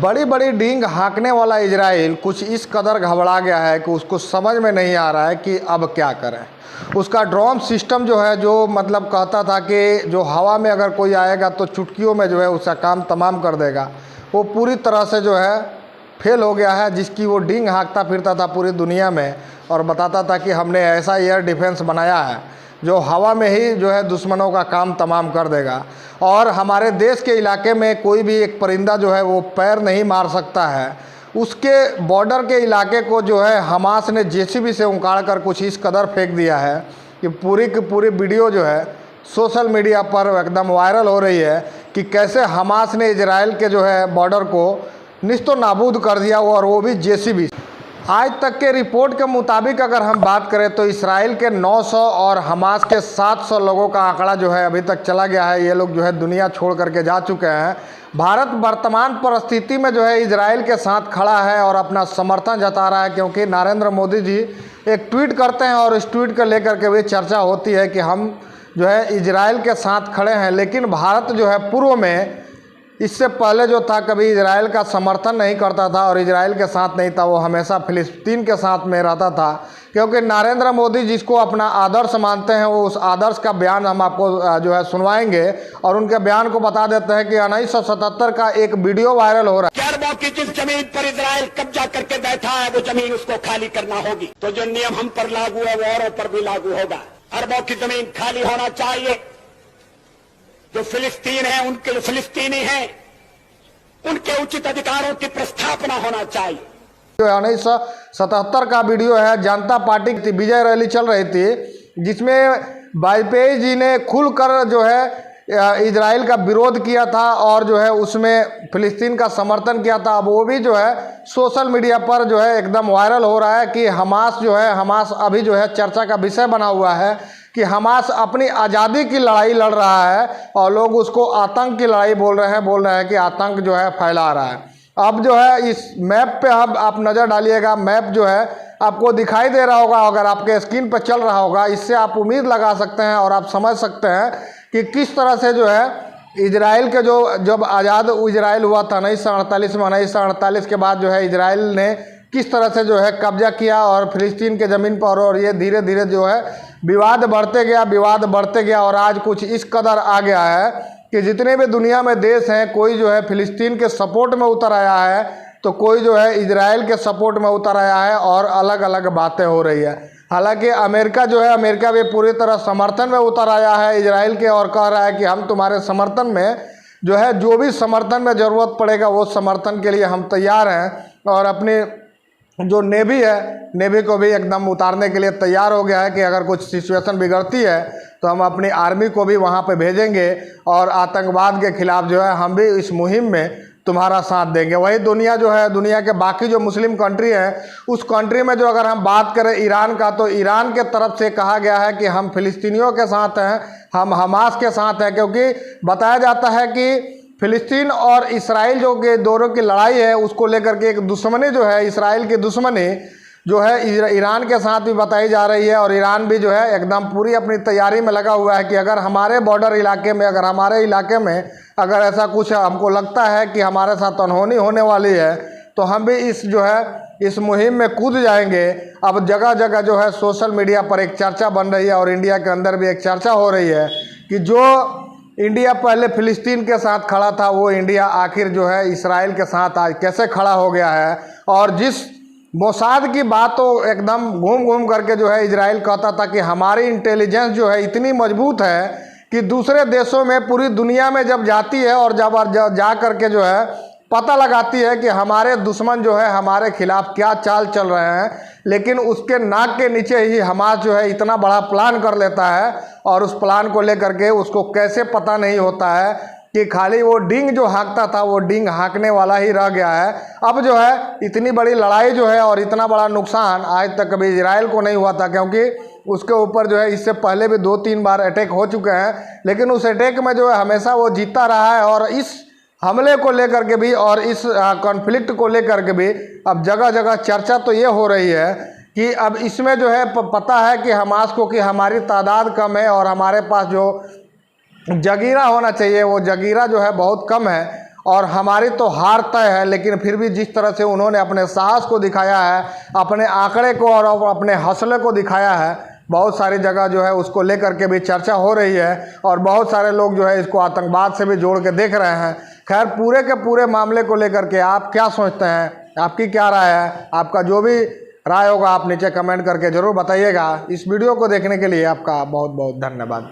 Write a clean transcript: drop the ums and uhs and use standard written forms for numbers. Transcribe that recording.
बड़ी बड़ी डींग हाँकने वाला इजराइल कुछ इस कदर घबरा गया है कि उसको समझ में नहीं आ रहा है कि अब क्या करें। उसका ड्रोन सिस्टम जो है, जो मतलब कहता था कि जो हवा में अगर कोई आएगा तो चुटकियों में जो है उसका काम तमाम कर देगा, वो पूरी तरह से जो है फेल हो गया है। जिसकी वो डींग हाँकता फिरता था पूरी दुनिया में और बताता था कि हमने ऐसा एयर डिफेंस बनाया है जो हवा में ही जो है दुश्मनों का काम तमाम कर देगा। और हमारे देश के इलाके में कोई भी एक परिंदा जो है वो पैर नहीं मार सकता है। उसके बॉर्डर के इलाके को जो है हमास ने जेसीबी से उखाड़ कर कुछ इस कदर फेंक दिया है कि पूरी की पूरी वीडियो जो है सोशल मीडिया पर एकदम वायरल हो रही है कि कैसे हमास ने इजराइल के जो है बॉर्डर को निस्तो नाबूद कर दिया, और वो भी जेसीबी। आज तक के रिपोर्ट के मुताबिक अगर हम बात करें तो इसराइल के 900 और हमास के 700 लोगों का आंकड़ा जो है अभी तक चला गया है। ये लोग जो है दुनिया छोड़ करके जा चुके हैं। भारत वर्तमान परिस्थिति में जो है इजराइल के साथ खड़ा है और अपना समर्थन जता रहा है, क्योंकि नरेंद्र मोदी जी एक ट्वीट करते हैं और इस ट्वीट को लेकर के भी चर्चा होती है कि हम जो है इजराइल के साथ खड़े हैं। लेकिन भारत जो है पूर्व में इससे पहले जो था कभी इजराइल का समर्थन नहीं करता था और इजराइल के साथ नहीं था, वो हमेशा फिलिस्तीन के साथ में रहता था। क्योंकि नरेंद्र मोदी जिसको अपना आदर्श मानते हैं, वो उस आदर्श का बयान हम आपको जो है सुनवाएंगे और उनके बयान को बता देते हैं कि 1977 का एक वीडियो वायरल हो रहा है। अरबों की जिस जमीन पर इजराइल कब्जा करके बैठा है वो जमीन उसको खाली करना होगी। तो जो नियम हम पर लागू है वो औरों पर भी लागू होगा। अरबों की जमीन खाली होना चाहिए। जो फिलिस्तीन है, उनके जो फिलिस्तीनी हैं, उनके उचित अधिकारों की प्रस्थापना होना चाहिए। 1977 का वीडियो है। जनता पार्टी की विजय रैली चल रही थी जिसमें वाजपेयी जी ने खुलकर जो है इजराइल का विरोध किया था और जो है उसमें फिलिस्तीन का समर्थन किया था। अब वो भी जो है सोशल मीडिया पर जो है एकदम वायरल हो रहा है कि हमास जो है, हमास अभी जो है चर्चा का विषय बना हुआ है कि हमास अपनी आज़ादी की लड़ाई लड़ रहा है और लोग उसको आतंक की लड़ाई बोल रहे हैं कि आतंक जो है फैला रहा है। अब जो है इस मैप पे आप नज़र डालिएगा। मैप जो है आपको दिखाई दे रहा होगा, अगर आपके स्क्रीन पर चल रहा होगा, इससे आप उम्मीद लगा सकते हैं और आप समझ सकते हैं कि किस तरह से जो है इजराइल के जब आज़ाद इजराइल हुआ था 1948 में, 1948 के बाद जो है इजराइल ने किस तरह से जो है कब्जा किया और फिलिस्तीन के ज़मीन पर, और ये धीरे धीरे जो है विवाद बढ़ते गया और आज कुछ इस कदर आ गया है कि जितने भी दुनिया में देश हैं, कोई जो है फिलिस्तीन के सपोर्ट में उतर आया है तो कोई जो है इजराइल के सपोर्ट में उतर आया है और अलग अलग बातें हो रही है। हालांकि अमेरिका जो है, अमेरिका भी पूरी तरह समर्थन में उतर आया है इजराइल के और कह रहा है कि हम तुम्हारे समर्थन में जो है जो भी समर्थन में ज़रूरत पड़ेगा वो समर्थन के लिए हम तैयार हैं। और अपनी जो नेवी है, नेवी को भी एकदम उतारने के लिए तैयार हो गया है कि अगर कुछ सिचुएशन बिगड़ती है तो हम अपनी आर्मी को भी वहाँ पे भेजेंगे और आतंकवाद के खिलाफ जो है हम भी इस मुहिम में तुम्हारा साथ देंगे। वही दुनिया जो है, दुनिया के बाकी जो मुस्लिम कंट्री हैं, उस कंट्री में जो अगर हम बात करें ईरान का, तो ईरान के तरफ से कहा गया है कि हम फिलिस्तीनियों के साथ हैं, हम हमास के साथ हैं। क्योंकि बताया जाता है कि फिलिस्तीन और इसराइल जो के दोनों की लड़ाई है उसको लेकर के एक दुश्मनी जो है, इसराइल की दुश्मनी जो है ईरान के साथ भी बताई जा रही है। और ईरान भी जो है एकदम पूरी अपनी तैयारी में लगा हुआ है कि अगर हमारे बॉर्डर इलाके में, अगर हमारे इलाके में अगर ऐसा कुछ हमको लगता है कि हमारे साथ अनहोनी होने वाली है तो हम भी इस मुहिम में कूद जाएंगे। अब जगह जगह जो है सोशल मीडिया पर एक चर्चा बन रही है और इंडिया के अंदर भी एक चर्चा हो रही है कि जो इंडिया पहले फिलिस्तीन के साथ खड़ा था, वो इंडिया आखिर जो है इसराइल के साथ आज कैसे खड़ा हो गया है। और जिस मोसाद की बात तो एकदम घूम घूम करके जो है इजराइल कहता था कि हमारी इंटेलिजेंस जो है इतनी मजबूत है कि दूसरे देशों में, पूरी दुनिया में जब जाती है और जब जा करके जो है पता लगाती है कि हमारे दुश्मन जो है हमारे खिलाफ क्या चाल चल रहे हैं, लेकिन उसके नाक के नीचे ही हमास जो है इतना बड़ा प्लान कर लेता है और उस प्लान को लेकर के उसको कैसे पता नहीं होता है कि खाली वो डींग जो हाँकता था वो डींग हाँकने वाला ही रह गया है। अब जो है इतनी बड़ी लड़ाई जो है और इतना बड़ा नुकसान आज तक कभी इजराइल को नहीं हुआ था, क्योंकि उसके ऊपर जो है इससे पहले भी 2-3 बार अटैक हो चुके हैं, लेकिन उस अटैक में जो है हमेशा वो जीता रहा है। और इस हमले को लेकर के भी और इस कॉन्फ्लिक्ट को लेकर के भी अब जगह जगह चर्चा तो ये हो रही है कि अब इसमें जो है पता है कि हमास को कि हमारी तादाद कम है और हमारे पास जो जगीरा होना चाहिए वो जगीरा जो है बहुत कम है। और हमारी तो हार तय है, लेकिन फिर भी जिस तरह से उन्होंने अपने साहस को दिखाया है, अपने आंकड़े को और अपने हौसले को दिखाया है, बहुत सारी जगह जो है उसको लेकर के भी चर्चा हो रही है और बहुत सारे लोग जो है इसको आतंकवाद से भी जोड़ के देख रहे हैं। खैर, पूरे के पूरे मामले को लेकर के आप क्या सोचते हैं, आपकी क्या राय है? आपका जो भी राय होगा आप नीचे कमेंट करके ज़रूर बताइएगा। इस वीडियो को देखने के लिए आपका बहुत बहुत धन्यवाद।